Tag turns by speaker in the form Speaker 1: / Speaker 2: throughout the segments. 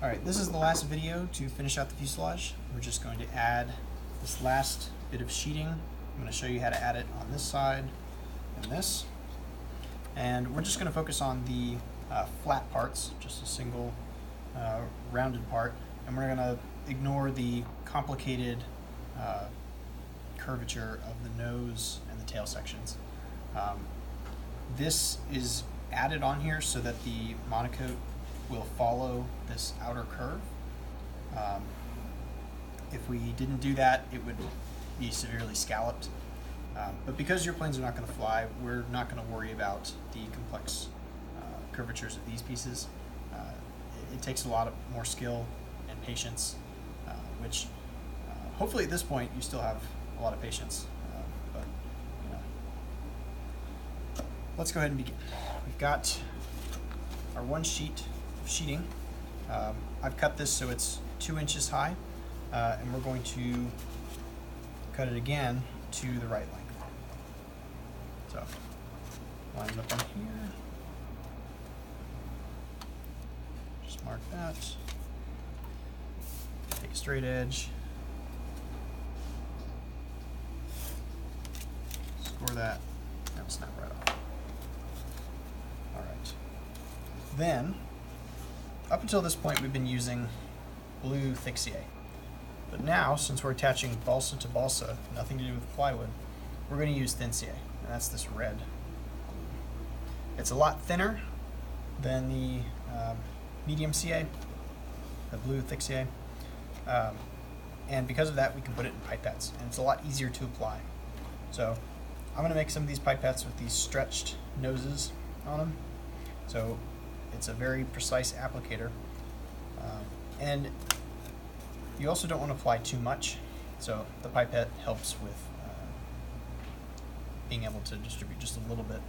Speaker 1: Alright, this is the last video to finish out the fuselage. We're just going to add this last bit of sheeting. I'm going to show you how to add it on this side and this. And we're just going to focus on the flat parts, just a single rounded part. And we're going to ignore the complicated curvature of the nose and the tail sections. This is added on here so that the monocoat will follow this outer curve. If we didn't do that, it would be severely scalloped. But because your planes are not going to fly, we're not going to worry about the complex curvatures of these pieces. It takes a lot more skill and patience, which hopefully at this point you still have a lot of patience. But you know, let's go ahead and begin. We've got our one sheet of sheeting. I've cut this so it's 2 inches high, and we're going to cut it again to the right length. So line it up on here. Just mark that. Take a straight edge. Score that. That'll snap right off. All right. Then, up until this point, we've been using blue thick CA. But now, since we're attaching balsa to balsa, nothing to do with plywood, we're going to use thin CA, and that's this red. It's a lot thinner than the medium CA, the blue thick CA, and because of that, we can put it in pipettes, and it's a lot easier to apply. So I'm going to make some of these pipettes with these stretched noses on them, so it's a very precise applicator, and you also don't want to apply too much, so the pipette helps with being able to distribute just a little bit.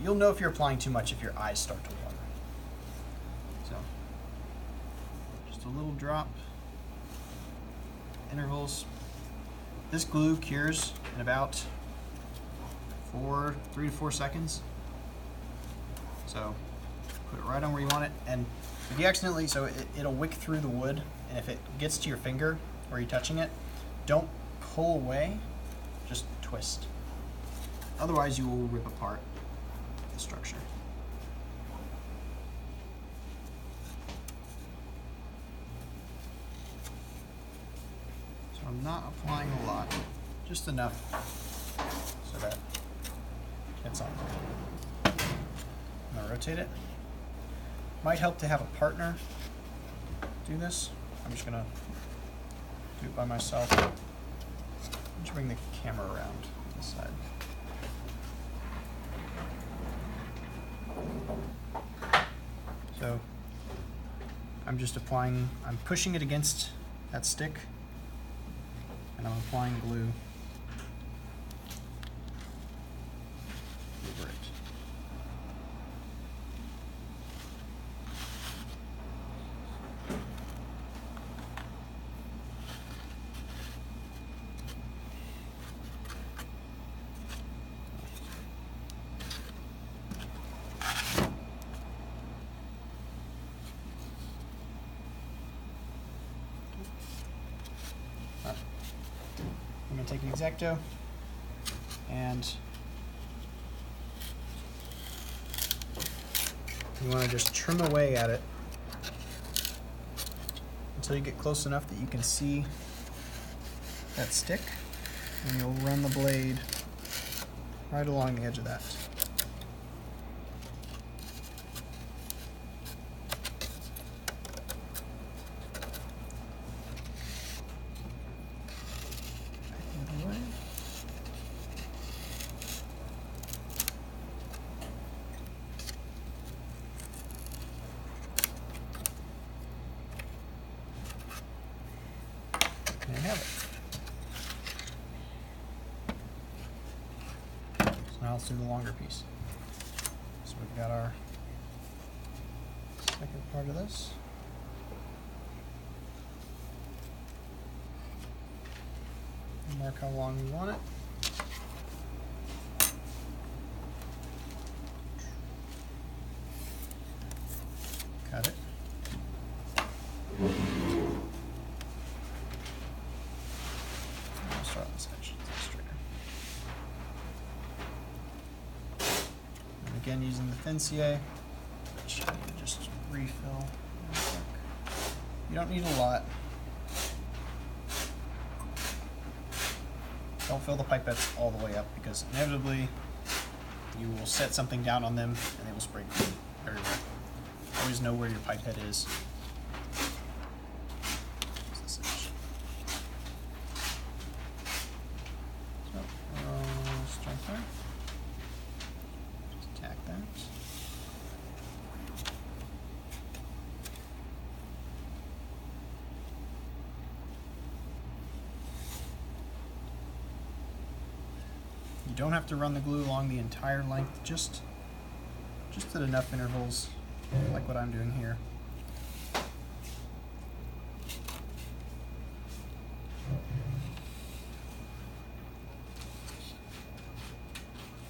Speaker 1: You'll know if you're applying too much if your eyes start to water. So, just a little drop, intervals. This glue cures in about 3 to 4 seconds. So, put it right on where you want it, and if you accidentally, it'll wick through the wood, and if it gets to your finger where you're touching it, don't pull away, just twist. Otherwise you will rip apart the structure. So I'm not applying a lot, just enough so that it's on. I'm going to rotate it. Might help to have a partner do this. I'm just going to do it by myself. Just bring the camera around this side. So I'm just applying, I'm pushing it against that stick, and I'm applying glue over it. I'm going to take an X-Acto and you want to just trim away at it until you get close enough that you can see that stick, and you'll run the blade right along the edge of that. There you have it. So now let's do the longer piece. So we've got our second part of this. Mark how long we want it. Cut it. I'll start on this edge. It's straighter. And again, using the thin CA, which I need to just refill. You don't need a lot. Don't fill the pipettes all the way up because inevitably you will set something down on them and they will spray glue everywhere. Always know where your pipette is. So, start there. Just tack that. You don't have to run the glue along the entire length, just at enough intervals, like what I'm doing here.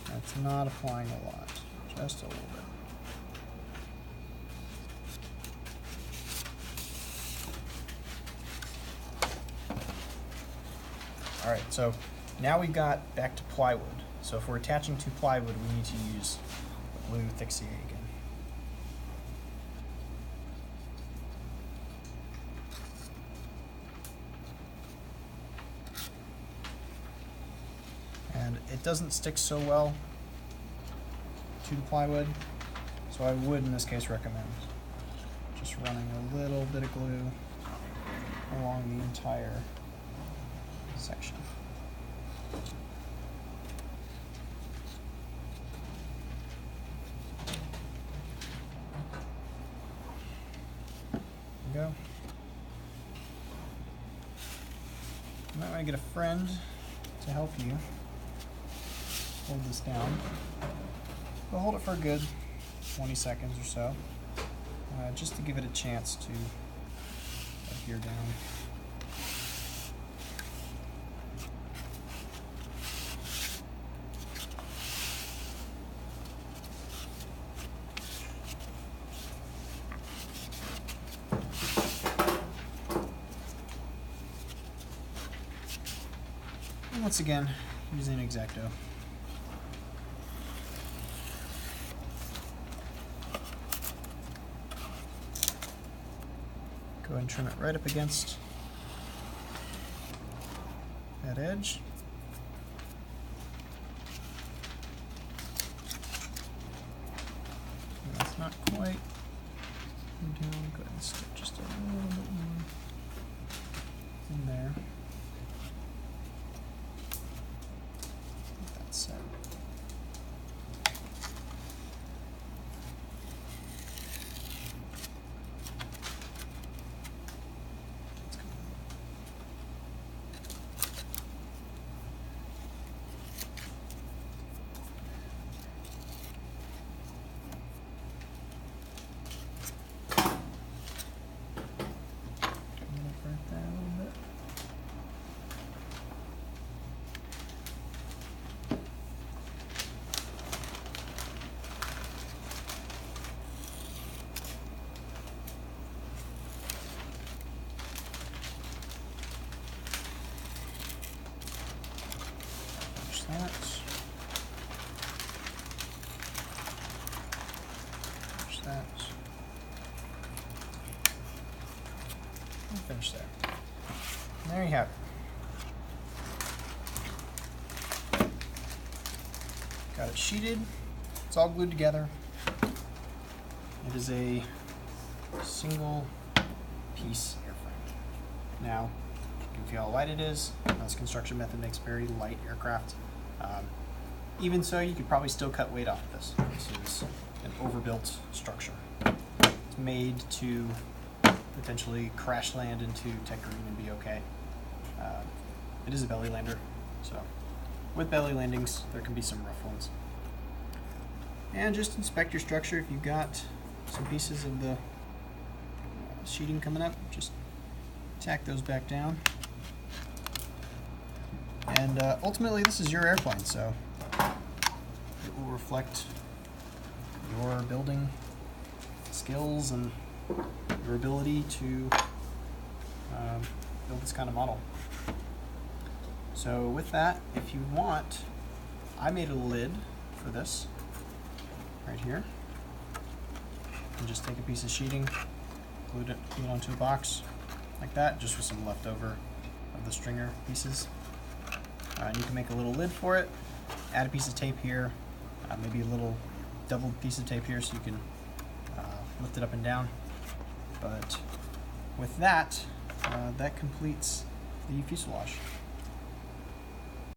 Speaker 1: That's not applying a lot, just a little bit. All right, so now we've got back to plywood. So if we're attaching to plywood, we need to use the blue thick CA again. And it doesn't stick so well to the plywood, so I would in this case recommend just running a little bit of glue along the entire section. There we go. You might want to get a friend to help you hold this down. We'll hold it for a good 20 seconds or so, just to give it a chance to adhere down. And once again, using an X-Acto. Go ahead and trim it right up against that edge. And that's not quite down. Go ahead and stick just a little bit more in there. Get that set. That. Finish that. And finish there. And there you have it. Got it sheeted. It's all glued together. It is a single piece airframe. Now, you can feel how light it is. This construction method makes very light aircraft. Even so, you could probably still cut weight off of this. This is an overbuilt structure. It's made to potentially crash land into Tech Green and be okay. It is a belly lander, so with belly landings, there can be some rough ones. And just inspect your structure. If you've got some pieces of the sheeting coming up, just tack those back down. And ultimately, this is your airplane, so it will reflect your building skills and your ability to build this kind of model. So with that, if you want, I made a lid for this right here. And just take a piece of sheeting, glue it onto a box like that, just with some leftover of the stringer pieces. And you can make a little lid for it, add a piece of tape here, maybe a little double piece of tape here so you can lift it up and down. But with that, that completes the fuselage.